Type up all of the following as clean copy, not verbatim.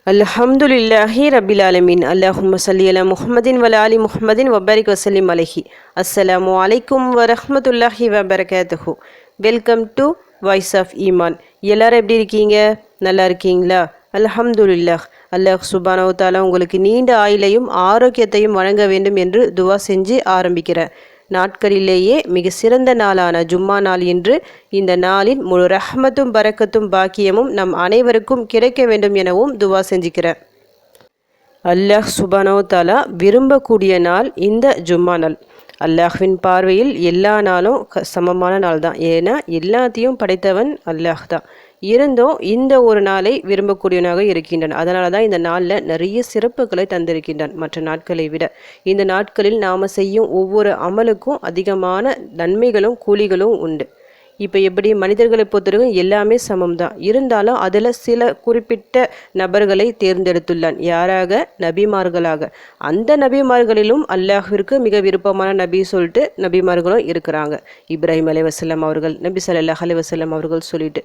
அல்ஹம்துலில்லாஹி ரபில் ஆலமீன். அல்லாஹும்ம ஸல்லி அலா முஹம்மதின் வல ஆலி முஹம்மதின் வபாரிக் வசல்லிம் அலைஹி. அஸ்ஸலாமு அலைக்கும் வரஹ்மத்துல்லாஹி வபரகாத்துஹு. வெல்கம் டு வாய்ஸ் ஆஃப் ஈமான். எல்லாரும் எப்படி இருக்கீங்க? நல்லா இருக்கீங்களா? அல்ஹம்துலில்லாஹ். அல்லாஹ் சுப்ஹானஹு வ தஆலா உங்களுக்கு நீண்ட ஆயுளையும் ஆரோக்கியத்தையும் வழங்க வேண்டும் என்று துவா செஞ்சு ஆரம்பிக்கிறேன். நாட்களிலேயே மிக சிறந்த நாளான ஜும்மா நாள் என்று இந்த நாளின் முழு ரஹ்மத்தும் பரக்கத்தும் பாக்கியமும் நம் அனைவருக்கும் கிடைக்க வேண்டும் எனவும் துவா செஞ்சுக்கிறேன். அல்லாஹ் சுப்ஹானஹு வ தஆலா விரும்பக்கூடிய நாள் இந்த ஜும்மா நாள். அல்லாஹ்வின் பார்வையில் எல்லா நாளும் சமமான நாள் தான். ஏன்னா எல்லாத்தையும் படைத்தவன் அல்லாஹ் தான். இருந்தும் இந்த ஒரு நாளை விரும்பக்கூடியவனாக இருக்கின்றான். அதனால தான் இந்த நாளில் நிறைய சிறப்புகளை தந்திருக்கின்றான் மற்ற நாட்களை விட. இந்த நாட்களில் நாம் செய்யும் ஒவ்வொரு அமலுக்கும் அதிகமான நன்மைகளும் கூலிகளும் உண்டு. இப்போ எப்படி மனிதர்களை பொறுத்தவரைக்கும் எல்லாமே சமம் தான். இருந்தாலும் அதில் சில குறிப்பிட்ட நபர்களை தேர்ந்தெடுத்துள்ளான். யாராக? நபிமார்களாக. அந்த நபிமார்களிலும் அல்லாஹ்விற்கு மிக விருப்பமான நபி சொல்லிட்டு நபிமார்களும் இருக்கிறாங்க. இப்ராஹிம் அலைஹிஸ்ஸலாம் அவர்கள், நபி ஸல்லல்லாஹு அலைஹி வஸல்லம் அவர்கள் சொல்லிட்டு.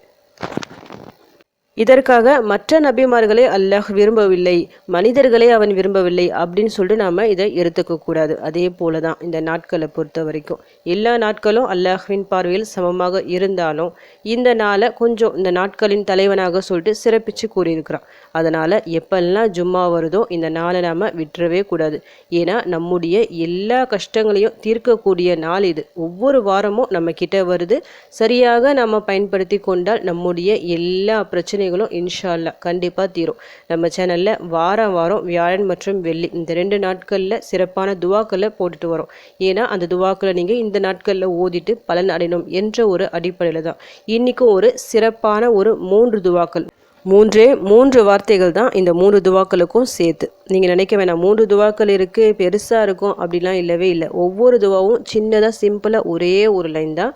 இதற்காக மற்ற நபிமார்களை அல்லாஹ் விரும்பவில்லை, மனிதர்களை அவன் விரும்பவில்லை அப்படின்னு சொல்லிட்டு நாம் இதை எடுத்துக்கக்கூடாது. அதே போல தான் இந்த நாட்களை பொறுத்த வரைக்கும் எல்லா நாட்களும் அல்லாஹ்வின் பார்வையில் சமமாக இருந்தாலும் இந்த நாளை கொஞ்சம் இந்த நாட்களின் தலைவனாக சொல்லிட்டு சிறப்பித்து கூறியிருக்கிறான். அதனால் எப்பெல்லாம் ஜும்மா வருதோ இந்த நாளை நாம் விட்டுறவே கூடாது. ஏன்னா நம்முடைய எல்லா கஷ்டங்களையும் தீர்க்கக்கூடிய நாள் இது. ஒவ்வொரு வாரமும் நம்ம கிட்ட வருது. சரியாக நம்ம பயன்படுத்தி கொண்டால் நம்முடைய எல்லா பிரச்சனைகளும் இன்ஷா அல்லாஹ் கண்டிப்பாக தீரும். நம்ம சேனலில் வாரம் வியாழன் மற்றும் வெள்ளி இந்த 2 நாட்களில் சிறப்பான துவாக்களை போட்டுட்டு வரோம். ஏன்னா அந்த துவாக்களை நீங்கள் இந்த நாட்களில் ஓதிட்டு பலன் அடையணும் என்ற ஒரு அடிப்படையில் தான். இன்றைக்கும் ஒரு சிறப்பான ஒரு 3 துவாக்கள், 3 வார்த்தைகள் தான் இந்த 3 துவாக்களுக்கும் சேர்த்து. நீங்கள் நினைக்க வேணாம் 3 துவாக்கள் இருக்குது பெருசாக இருக்கும் அப்படிலாம் இல்லவே இல்லை. ஒவ்வொரு துவாவும் சின்னதாக சிம்பிளாக ஒரே ஒரு லைன் தான்.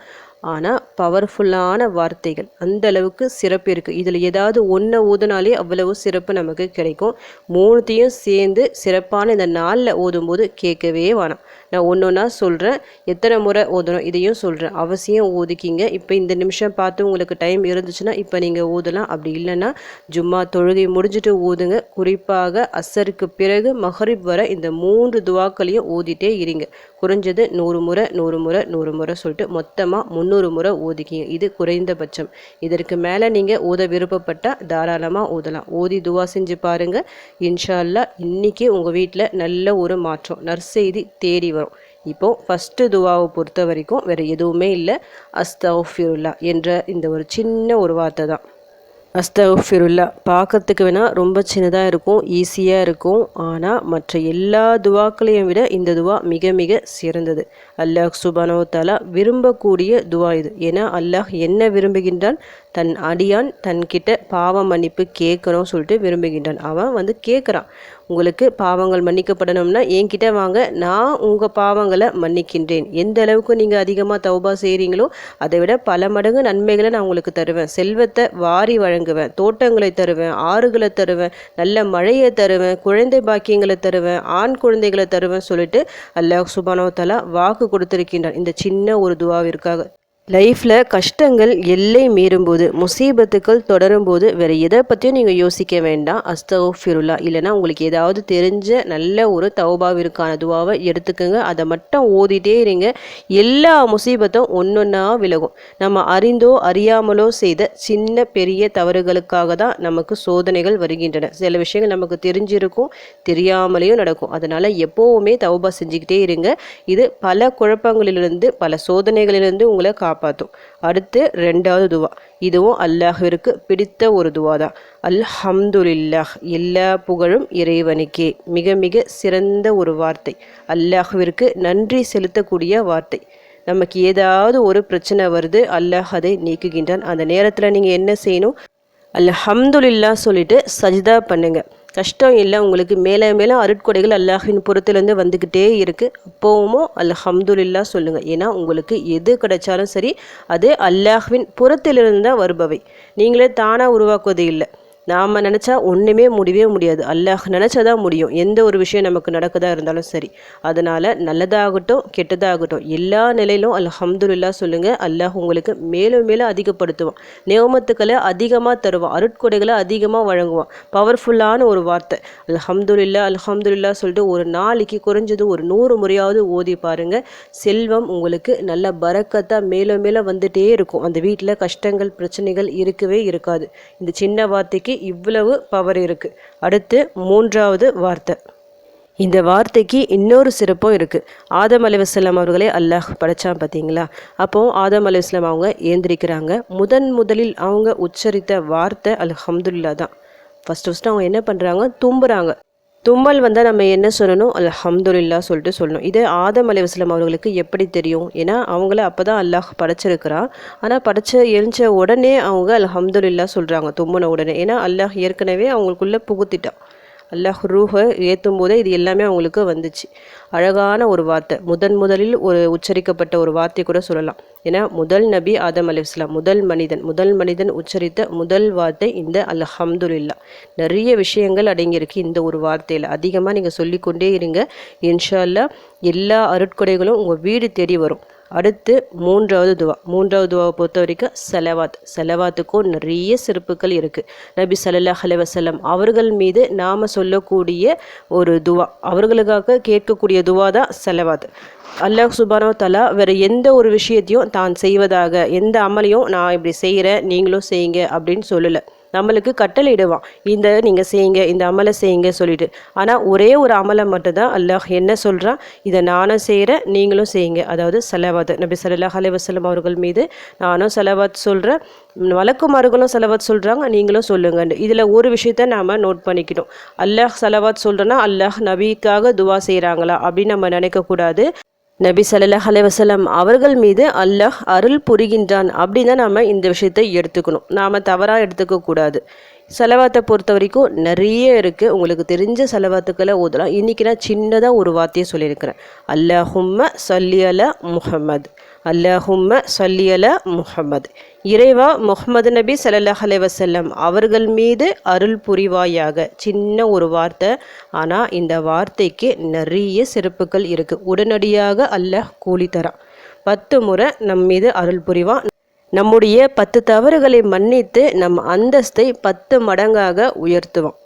ஆனால் பவர்ஃபுல்லான வார்த்தைகள், அந்த அளவுக்கு சிறப்பு இருக்குது. இதில் ஏதாவது ஒன்றை ஓதுனாலே அவ்வளவு சிறப்பு நமக்கு கிடைக்கும். 3த்தையும் சேர்ந்து சிறப்பான இந்த நாளில் ஓதும்போது கேட்கவே வேணாம். நான் ஒன்றா சொல்கிறேன், எத்தனை முறை ஓதணும் இதையும் சொல்கிறேன். அவசியம் ஓதிக்கிங்க. இப்போ இந்த நிமிஷம் பார்த்து உங்களுக்கு டைம் இருந்துச்சுன்னா இப்போ நீங்கள் ஓதலாம். அப்படி இல்லைன்னா ஜும்மா தொழுகை முடிஞ்சுட்டு ஓதுங்க. குறிப்பாக அசருக்கு பிறகு மஹரிப் வர இந்த 3 துவாக்களையும் ஓதிட்டே இருங்க. குறைஞ்சது 100 முறை சொல்லிட்டு மொத்தமாக 300 முறை ஓதிக்கிங்க. இது குறைந்தபட்சம். இதற்கு மேலே நீங்கள் ஓத விருப்பப்பட்டால் தாராளமாக ஓதலாம். ஓதி துவா செஞ்சு பாருங்கள். இன்ஷா அல்லாஹ் இன்னைக்கு உங்கள் வீட்டில் நல்ல ஒரு மாற்றம், நற்செய்தி தேடி வரும். இப்போ ஃபஸ்ட்டு துவாவை பொறுத்த வரைக்கும் வேறு எதுவுமே இல்லை. அஸ்தக்ஃபிருல்லா என்ற இந்த ஒரு சின்ன ஒரு வார்த்தை தான். அஸ்தக்ஃபிருல்லா பார்க்கறதுக்கு வேணால் ரொம்ப சின்னதாக இருக்கும், ஈஸியாக இருக்கும். ஆனால் மற்ற எல்லா துவாக்களையும் விட இந்த துவா மிக மிக சிறந்தது. அல்லாஹ் சுப்ஹானஹு வ தஆலா விரும்பக்கூடிய துவா இது. ஏன்னா அல்லாஹ் என்ன விரும்புகின்றான்? தன் அடியான் தன்கிட்ட பாவ மன்னிப்பு கேட்கணும் சொல்லிட்டு விரும்புகின்றான். அவன் கேட்குறான், உங்களுக்கு பாவங்கள் மன்னிக்கப்படணும்னா என்கிட்ட வாங்க, நான் உங்கள் பாவங்களை மன்னிக்கின்றேன். எந்த அளவுக்கு நீங்கள் அதிகமாக தௌபா செய்கிறீங்களோ அதை விட பல மடங்கு நன்மைகளை நான் உங்களுக்கு தருவேன். செல்வத்தை வாரி வழங்குவேன், தோட்டங்களை தருவேன், ஆறுகளை தருவேன், நல்ல மழையை தருவேன், குழந்தை பாக்கியங்களை தருவேன், ஆண் குழந்தைகளை தருவேன் சொல்லிட்டு அல்லாஹ் சுப்ஹானஹு வ தஆலா வாக்கு கொடுத்திருக்கின்றான் இந்த சின்ன ஒரு துவாவிற்காக. லைஃப்பில் கஷ்டங்கள் எல்லை மீறும்போது, முசீபத்துக்கள் தொடரும்போது வேறு எதை பற்றியும் நீங்கள் யோசிக்க வேண்டாம். அஸ்தக்ஃபிருல்லா இல்லைனா உங்களுக்கு ஏதாவது தெரிஞ்ச நல்ல ஒரு தௌபாவிற்கான துவாவை எடுத்துக்கோங்க. அதை மட்டும் ஓதிட்டே இருங்க. எல்லா முசீபத்தும் ஒன்றொன்னா விலகும். நம்ம அறிந்தோ அறியாமலோ செய்த சின்ன பெரிய தவறுகளுக்காக தான் நமக்கு சோதனைகள் வருகின்றன. சில விஷயங்கள் நமக்கு தெரிஞ்சிருக்கும், தெரியாமலேயும் நடக்கும். அதனால் எப்போவுமே தௌபா செஞ்சுக்கிட்டே இருங்க. இது பல குழப்பங்களிலிருந்து பல சோதனைகளிலிருந்து உங்களை காப்பாற்றும். அடுத்து 2வது துவா. இதுவும் அல்லாஹ்விற்கு பிடித்த ஒரு துவா தான். அல்ஹம்துலில்லாஹ் எல்லா புகழும் இறைவனுக்கே. மிக மிக சிறந்த ஒரு வார்த்தை. அல்லாஹ்விற்கு நன்றி செலுத்தக்கூடிய வார்த்தை. நமக்கு ஏதாவது ஒரு பிரச்சனை வருது, அல்லாஹ் அதை நீக்குகின்றான். அந்த நேரத்தில் நீங்கள் என்ன செய்யணும்? அல்ஹம்துலில்லாஹ் சொல்லிட்டு சஜ்தா பண்ணுங்க. கஷ்டம் இல்லை உங்களுக்கு, மேலே மேலே அருட்கொடைகள் அல்லாஹின் புறத்திலேருந்து வந்துக்கிட்டே இருக்குது. அப்போவும் அல்ஹம்துலில்லாஹ் சொல்லுங்கள். ஏன்னா உங்களுக்கு எது கிடைச்சாலும் சரி அது அல்லாஹ்வின் புறத்திலிருந்து தான் வருபவை. நீங்களே தானாக உருவாக்குவது இல்லை. நாம் நினச்சா ஒன்றுமே முடியவே முடியாது. அல்லாஹ் நினச்சாதான் முடியும். எந்த ஒரு விஷயம் நமக்கு நடக்கதா இருந்தாலும் சரி. அதனால் நல்லதாகட்டும் கெட்டதாகட்டும் எல்லா நிலையிலும் அல்ஹம்துலில்லாஹ் சொல்லுங்கள். அல்லாஹ் உங்களுக்கு மேலும் மேலும் அதிகப்படுத்துவான். நியமத்துக்களை அதிகமாக தருவான். அருட்கொடைகளை அதிகமாக வழங்குவான். பவர்ஃபுல்லான ஒரு வார்த்தை அல்ஹம்துலில்லாஹ் சொல்லிட்டு ஒரு நாளைக்கு குறைஞ்சது ஒரு 100 முறையாவது ஓதி பாருங்கள். செல்வம் உங்களுக்கு நல்ல பரக்கத்தாக மேலும் மேலும் வந்துட்டே இருக்கும். அந்த வீட்டில் கஷ்டங்கள் பிரச்சனைகள் இருக்கவே இருக்காது. இந்த சின்ன வார்த்தைக்கு இவ்வளவு பவர் இருக்குது. அடுத்து 3வது வார்த்தை. இந்த வார்த்தைக்கு இன்னொரு சிறப்பும் இருக்குது. ஆதம் அலைஹிஸ்ஸலாம் அவர்களே அல்லாஹ் படைச்சான் பார்த்தீங்களா? அப்போது ஆதம் அலைஹிஸ்ஸலாம் அவங்க ஏந்திரிக்கிறாங்க. முதலில் அவங்க உச்சரித்த வார்த்தை அல்ஹம்துலில்லாஹ் தான். ஃபஸ்ட்டு அவங்க என்ன பண்ணுறாங்க? தும்புறாங்க. தும்மல் வந்தால் நம்ம என்ன சொல்லணும்? அல்ஹம்துலில்லாஹ் சொல்லிட்டு சொல்லணும். இது ஆதம் அலைஹிஸ்ஸலாம் அவர்களுக்கு எப்படி தெரியும்? ஏன்னா அவங்கள அப்போ தான் அல்லாஹ் படைச்சிருக்கிறான். ஆனால் எழுந்த உடனே அவங்க அல்ஹம்துலில்லாஹ் சொல்கிறாங்க தும்முன உடனே. ஏன்னா அல்லாஹ் ஏற்கனவே அவங்களுக்குள்ளே புகுத்திட்டான். அல்லாஹ் ரூஹை ஏற்றும் போதே இது எல்லாமே அவங்களுக்கு வந்துச்சு. அழகான ஒரு வார்த்தை. முதலில் ஒரு உச்சரிக்கப்பட்ட ஒரு வார்த்தை கூட சொல்லலாம். ஏன்னா முதல் நபி ஆதம் அலைஹிஸ்ஸலாம், முதல் மனிதன் உச்சரித்த முதல் வார்த்தை இந்த அல்ஹம்துலில்லாஹ். நிறைய விஷயங்கள் அடங்கியிருக்கு இந்த ஒரு வார்த்தையில். அதிகமாக நீங்கள் சொல்லிக்கொண்டே இருங்க. இன்ஷா அல்லாஹ் எல்லா அருட்கொடைகளும் உங்கள் வீடு தேடி வரும். அடுத்து 3வது துவாவை பொறுத்த வரைக்கும் செலவாத்துக்கும் நிறைய சிறப்புகள் இருக்குது. நபி ஸல்லல்லாஹு அலைஹி வஸல்லம் அவர்கள் மீது நாம் சொல்லக்கூடிய ஒரு துவா, அவர்களுக்காக கேட்கக்கூடிய துவா தான் செலவாத். அல்லாஹ் சுப்ஹானஹு வ தஆலா வேறு எந்த ஒரு விஷயத்தையும் தான் செய்வதாக, எந்த அமலையும் நான் இப்படி செய்கிறேன் நீங்களும் செய்யுங்க அப்படின்னு சொல்லலை. நம்மளுக்கு கட்டளையிடுவான், இந்த நீங்கள் செய்யுங்க, இந்த அமலை செய்யுங்க சொல்லிட்டு. ஆனால் ஒரே ஒரு அமலை மட்டும்தான் அல்லாஹ் என்ன சொல்கிறான்? இதை நானும் செய்கிறேன் நீங்களும் செய்யுங்க. அதாவது செலவாத். நபி ஸல்லல்லாஹு அலைஹி வஸல்லம் அவர்கள் மீது நானும் செலவாத் சொல்கிறேன், வழக்குமார்களும் செலவாத் சொல்கிறாங்க, நீங்களும் சொல்லுங்கன்னு. இதில் ஒரு விஷயத்த நாம் நோட் பண்ணிக்கணும். அல்லாஹ் செலவாத் சொல்கிறேன்னா அல்லாஹ் நபிக்காக துவா செய்கிறாங்களா அப்படின்னு நம்ம நினைக்கக்கூடாது. நபி ஸல்லல்லாஹு அலைஹி வஸல்லம் அவர்கள் மீது அல்லாஹ் அருள் புரிகின்றான் அப்படின்னு தான் நாம் இந்த விஷயத்தை எடுத்துக்கணும். நாம் தவறாக எடுத்துக்கக்கூடாது. செலவாத்தை பொறுத்த வரைக்கும் நிறைய இருக்குது. உங்களுக்கு தெரிஞ்ச செலவாத்துக்களை ஓதலாம். இன்றைக்கி நான் சின்னதாக ஒரு வார்த்தையை சொல்லியிருக்கிறேன். அல்லாஹும்ம ஸல்லி அலா முஹம்மத், அல்லாஹும்ம ஸல்லி அலா முஹம்மத். இறைவா முஹம்மது நபி ஸல்லல்லாஹு அலைஹி வஸல்லம் அவர்கள் மீது அருள் புரிவாயாக. சின்ன ஒரு வார்த்தை, ஆனால் இந்த வார்த்தைக்கு நிறைய சிறப்புகள் இருக்குது. உடனடியாக அல்லாஹ் கூலி தரான். 10 முறை நம் மீது அருள் புரிவான். நம்முடைய 10 தவறுகளை மன்னித்து நம் அந்தஸ்தை 10 மடங்காக உயர்த்துவான்.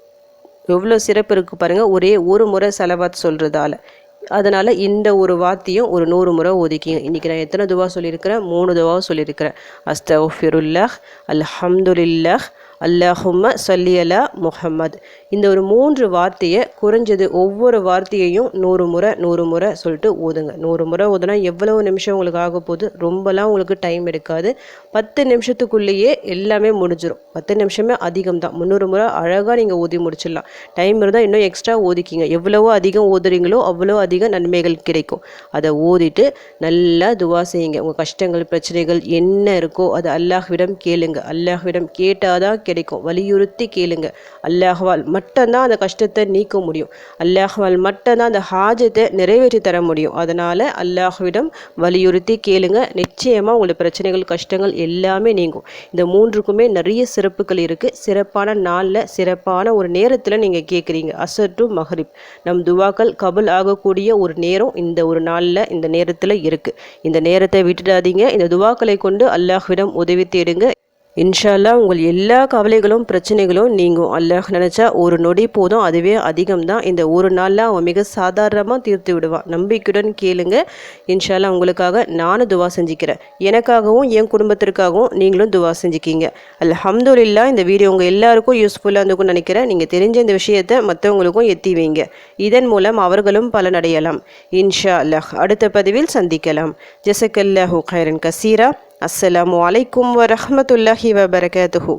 எவ்வளோ சிறப்பு இருக்குது பாருங்கள், ஒரே ஒரு முறை செலவாத் சொல்கிறதால. அதனால் இந்த ஒரு வார்த்தையும் ஒரு 100 முறை ஒதுக்கிங்க. இன்றைக்கி நான் எத்தனை துவா சொல்லியிருக்கிறேன்? 3 துவாவும் சொல்லியிருக்கிறேன். அஸ்தக்ஃபிருல்லாஹ், அல்ஹம்துலில்லாஹ், அல்லாஹும்ம ஸல்லி அலா முஹம்மத். இந்த ஒரு 3 வார்த்தையை குறைஞ்சது ஒவ்வொரு வார்த்தையையும் 100 முறை சொல்லிட்டு ஓதுங்க. 100 முறை ஓதுனா எவ்வளவு நிமிஷம் உங்களுக்கு ஆக போகுது? ரொம்பலாம் உங்களுக்கு டைம் எடுக்காது. 10 நிமிஷத்துக்குள்ளேயே எல்லாமே முடிஞ்சிடும். 10 நிமிஷமே அதிகம் தான். 300 முறை அழகாக நீங்கள் ஓதி முடிச்சிடலாம். டைம் இருந்தால் இன்னும் எக்ஸ்ட்ரா ஓதிக்கிங்க. எவ்வளவோ அதிகம் ஓதுறீங்களோ அவ்வளோ அதிக நன்மைகள் கிடைக்கும். அதை ஓதிட்டு நல்லா துவா செய்யுங்க. உங்கள் கஷ்டங்கள் பிரச்சனைகள் என்ன இருக்கோ அது அல்லாஹ்விடம் கேளுங்க. அல்லாஹ்விடம் கேட்டாதான் கிடைக்கும். வலியுறுத்தி கேளுங்க. அல்லாஹ்வால் மட்டும்தான் அந்த கஷ்டத்தை நீக்க முடியும். அல்லாஹ்வால் மட்டும்தான் அந்த ஹாஜத்தை நிறைவேற்றி தர முடியும். அதனால் அல்லாஹ்விடம் வலியுறுத்தி கேளுங்க. நிச்சயமாக உங்களுக்கு பிரச்சனைகள் கஷ்டங்கள் எல்லாமே நீங்கும். இந்த 3க்குமே நிறைய சிறப்புகள் இருக்குது. சிறப்பான நாளில் சிறப்பான ஒரு நேரத்தில் நீங்கள் கேட்குறீங்க. அசர் டு மஹ்ரிப் நம் துவாக்கள் கபுல் ஆகக்கூடிய ஒரு நேரம் இந்த ஒரு நாளில் இந்த நேரத்தில் இருக்குது. இந்த நேரத்தை விட்டுடாதீங்க. இந்த துவாக்களை கொண்டு அல்லாஹ்விடம் உதவி தேடுங்க. இன்ஷா அல்லாஹ் உங்கள் எல்லா கவலைகளும் பிரச்சனைகளும் நீங்கும். அல்லாஹ் நினச்சா ஒரு நொடி போதும், அதுவே அதிகம்தான். இந்த ஒரு நாளில் அவன் மிக சாதாரணமாக தீர்த்து விடுவான். நம்பிக்கையுடன் கேளுங்க. இன்ஷா அல்லாஹ் உங்களுக்காக நானும் துவா செஞ்சுக்கிறேன். எனக்காகவும் என் குடும்பத்திற்காகவும் நீங்களும் துவா செஞ்சுக்கிங்க. அல்ஹம்துலில்லாஹ். இந்த வீடியோ உங்கள் எல்லாருக்கும் யூஸ்ஃபுல்லாக இருந்துக்கும்னு நினைக்கிறேன். நீங்கள் தெரிஞ்ச இந்த விஷயத்தை மற்றவங்களுக்கும் எத்தி வைங்க. இதன் மூலம் அவர்களும் பலனடையலாம். இன்ஷா அல்லாஹ். அடுத்த பதிவில் சந்திக்கலாம். ஜஸக்கல்லாஹு கைரன் கசீரா. அஸ்ஸலாமு அலைக்கும் வரஹ்மத்துல்லாஹி வபரகாத்துஹு.